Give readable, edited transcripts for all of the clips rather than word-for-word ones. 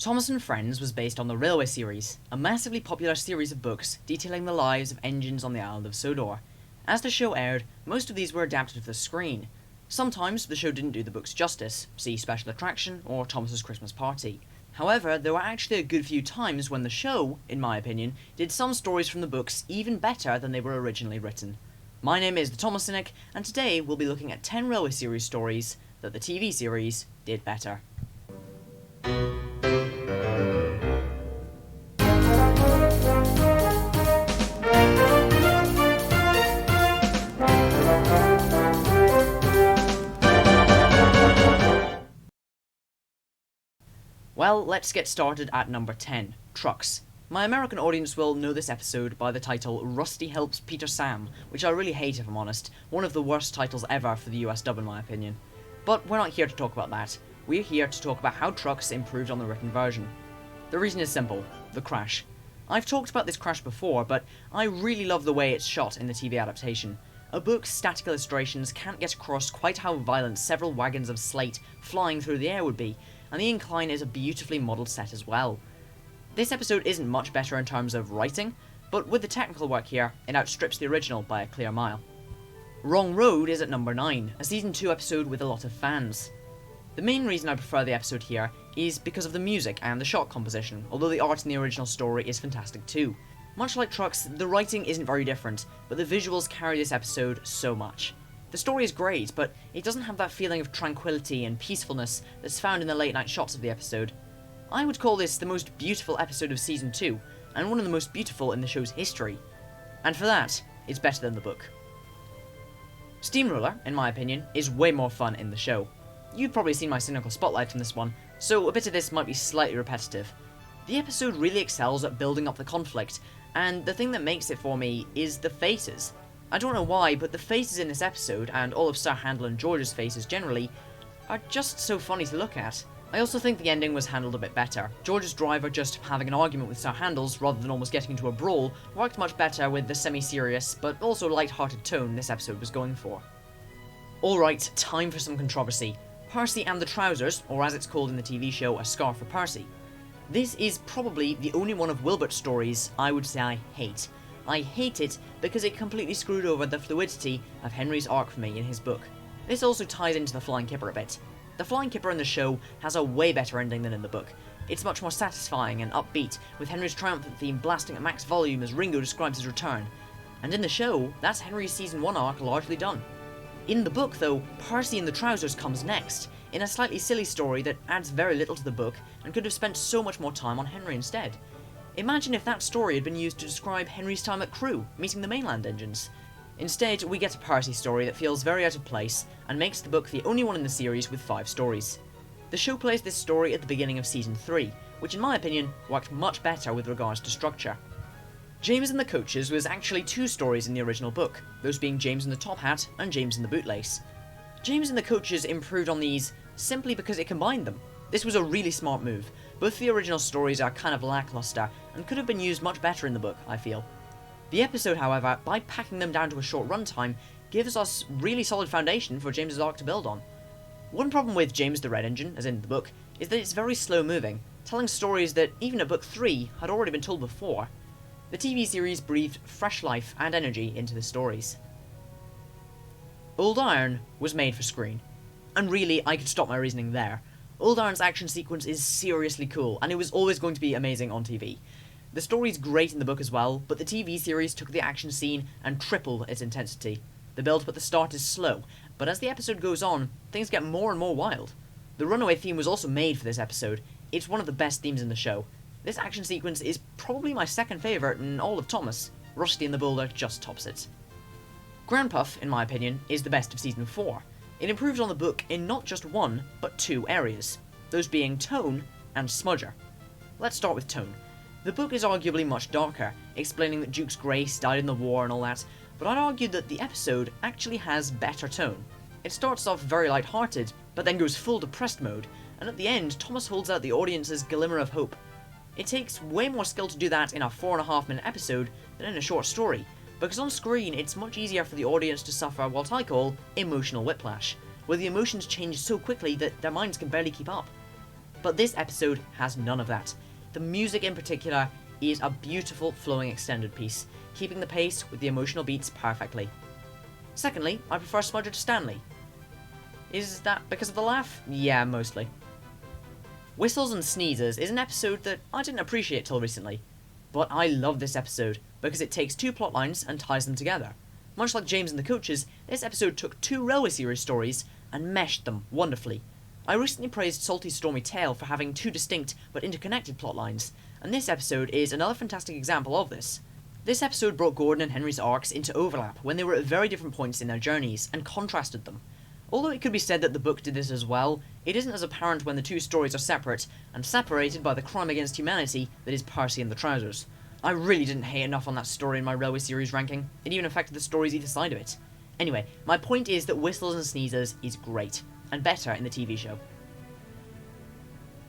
Thomas and Friends was based on the Railway series, a massively popular series of books detailing the lives of engines on the island of Sodor. As the show aired, most of these were adapted for the screen. Sometimes the show didn't do the books justice, see Special Attraction or Thomas's Christmas Party. However, there were actually a good few times when the show, in my opinion, did some stories from the books even better than they were originally written. My name is the Thomas Cynic, and today we'll be looking at 10 Railway series stories that the TV series did better. Well, let's get started at number 10, Trucks. My American audience will know this episode by the title Rusty Helps Peter Sam, which I really hate if I'm honest, one of the worst titles ever for the US dub in my opinion. But we're not here to talk about that, we're here to talk about how Trucks improved on the written version. The reason is simple, the crash. I've talked about this crash before, but I really love the way it's shot in the TV adaptation. A book's static illustrations can't get across quite how violent several wagons of slate flying through the air would be, and the incline is a beautifully modelled set as well. This episode isn't much better in terms of writing, but with the technical work here, it outstrips the original by a clear mile. Wrong Road is at number 9, a season 2 episode with a lot of fans. The main reason I prefer the episode here is because of the music and the shot composition, although the art in the original story is fantastic too. Much like Trucks, the writing isn't very different, but the visuals carry this episode so much. The story is great, but it doesn't have that feeling of tranquility and peacefulness that's found in the late night shots of the episode. I would call this the most beautiful episode of season 2, and one of the most beautiful in the show's history. And for that, it's better than the book. Steamroller, in my opinion, is way more fun in the show. You've probably seen my cynical spotlight on this one, so a bit of this might be slightly repetitive. The episode really excels at building up the conflict, and the thing that makes it for me is the faces. I don't know why, but the faces in this episode, and all of Sir Handel and George's faces generally, are just so funny to look at. I also think the ending was handled a bit better. George's driver just having an argument with Sir Handel's rather than almost getting into a brawl worked much better with the semi-serious but also light-hearted tone this episode was going for. Alright, time for some controversy. Percy and the Trousers, or as it's called in the TV show, A Scar for Percy. This is probably the only one of Wilbert's stories I would say I hate. I hate it because it completely screwed over the fluidity of Henry's arc for me in his book. This also ties into the Flying Kipper a bit. The Flying Kipper in the show has a way better ending than in the book. It's much more satisfying and upbeat, with Henry's triumphant theme blasting at max volume as Ringo describes his return. And in the show, that's Henry's season 1 arc largely done. In the book though, Percy and the Trousers comes next, in a slightly silly story that adds very little to the book and could have spent so much more time on Henry instead. Imagine if that story had been used to describe Henry's time at Crewe, meeting the mainland engines. Instead, we get a Percy story that feels very out of place, and makes the book the only one in the series with 5 stories. The show plays this story at the beginning of season 3, which in my opinion worked much better with regards to structure. James and the Coaches was actually 2 stories in the original book, those being James and the Top Hat and James and the Bootlace. James and the Coaches improved on these simply because it combined them. This was a really smart move. Both the original stories are kind of lackluster and could have been used much better in the book, I feel. The episode, however, by packing them down to a short runtime, gives us really solid foundation for James's arc to build on. One problem with James the Red Engine, as in the book, is that it's very slow moving, telling stories that even at book 3 had already been told before. The TV series breathed fresh life and energy into the stories. Old Iron was made for screen. And really, I could stop my reasoning there. Old Iron's action sequence is seriously cool, and it was always going to be amazing on TV. The story's great in the book as well, but the TV series took the action scene and tripled its intensity. The build-up at the start is slow, but as the episode goes on, things get more and more wild. The runaway theme was also made for this episode. It's one of the best themes in the show. This action sequence is probably my second favourite in all of Thomas. Rusty and the Boulder just tops it. Grandpuff, in my opinion, is the best of season 4. It improves on the book in not just one, but 2 areas, those being tone and smudger. Let's start with tone. The book is arguably much darker, explaining that Duke's Grace died in the war and all that, but I'd argue that the episode actually has better tone. It starts off very light-hearted, but then goes full depressed mode, and at the end, Thomas holds out the audience's glimmer of hope. It takes way more skill to do that in a 4.5-minute episode than in a short story, because on screen it's much easier for the audience to suffer what I call emotional whiplash, where the emotions change so quickly that their minds can barely keep up. but this episode has none of that. The music in particular is a beautiful flowing extended piece, keeping the pace with the emotional beats perfectly. Secondly, I prefer Smudger to Stanley. Is that because of the laugh? Yeah, mostly. Whistles and Sneezes is an episode that I didn't appreciate till recently, but I love this episode because it takes two plot lines and ties them together. Much like James and the Coaches, this episode took two Railway Series stories and meshed them wonderfully. I recently praised Salty Stormy Tale for having two distinct but interconnected plot lines, and this episode is another fantastic example of this. This episode brought Gordon and Henry's arcs into overlap when they were at very different points in their journeys, and contrasted them. Although it could be said that the book did this as well, it isn't as apparent when the two stories are separate, and separated by the crime against humanity that is Percy and the Trousers. I really didn't hate enough on that story in my Railway Series ranking. It even affected the stories either side of it. Anyway, my point is that Whistles and Sneezes is great, and better in the TV show.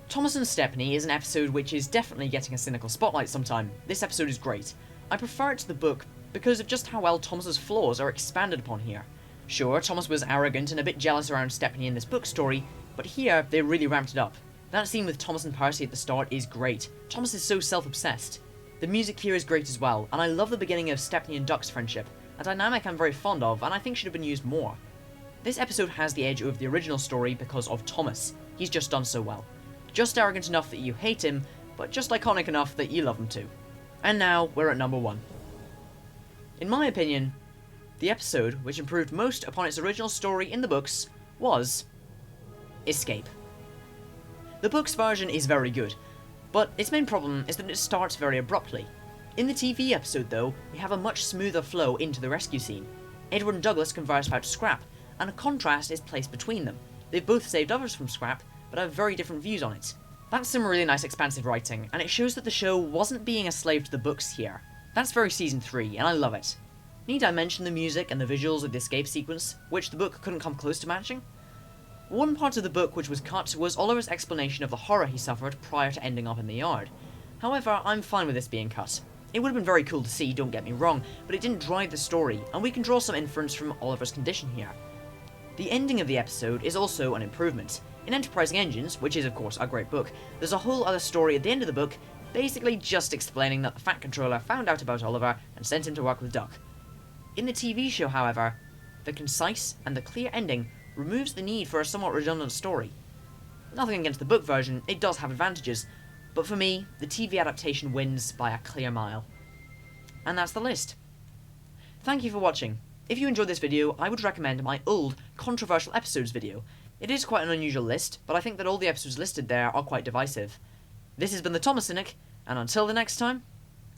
Thomas and Stepney is an episode which is definitely getting a cynical spotlight sometime. This episode is great. I prefer it to the book because of just how well Thomas's flaws are expanded upon here. Sure, Thomas was arrogant and a bit jealous around Stepney in this book story, but here they really ramped it up. That scene with Thomas and Percy at the start is great. Thomas is so self-obsessed. The music here is great as well, and I love the beginning of Stepney and Duck's friendship, a dynamic I'm very fond of and I think should have been used more. This episode has the edge over the original story because of Thomas. He's just done so well. Just arrogant enough that you hate him, but just iconic enough that you love him too. And now we're at number 1. In my opinion, the episode which improved most upon its original story in the books was Escape. The book's version is very good, but its main problem is that it starts very abruptly. In the TV episode though, we have a much smoother flow into the rescue scene. Edward and Douglas converse about Scrap, and a contrast is placed between them. They've both saved others from Scrap, but have very different views on it. That's some really nice expansive writing, and it shows that the show wasn't being a slave to the books here. That's very season 3, and I love it. Need I mention the music and the visuals of the escape sequence, which the book couldn't come close to matching? One part of the book which was cut was Oliver's explanation of the horror he suffered prior to ending up in the yard. However, I'm fine with this being cut. It would have been very cool to see, don't get me wrong, but it didn't drive the story, and we can draw some inference from Oliver's condition here. The ending of the episode is also an improvement. In Enterprising Engines, which is of course a great book, there's a whole other story at the end of the book, basically just explaining that the Fat Controller found out about Oliver and sent him to work with Duck. In the TV show, however, the concise and the clear ending removes the need for a somewhat redundant story. Nothing against the book version, it does have advantages, but for me, the TV adaptation wins by a clear mile. And that's the list. Thank you for watching. If you enjoyed this video, I would recommend my old controversial episodes video. It is quite an unusual list, but I think that all the episodes listed there are quite divisive. This has been the Thomas Cynic, and until the next time,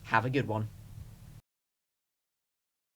have a good one.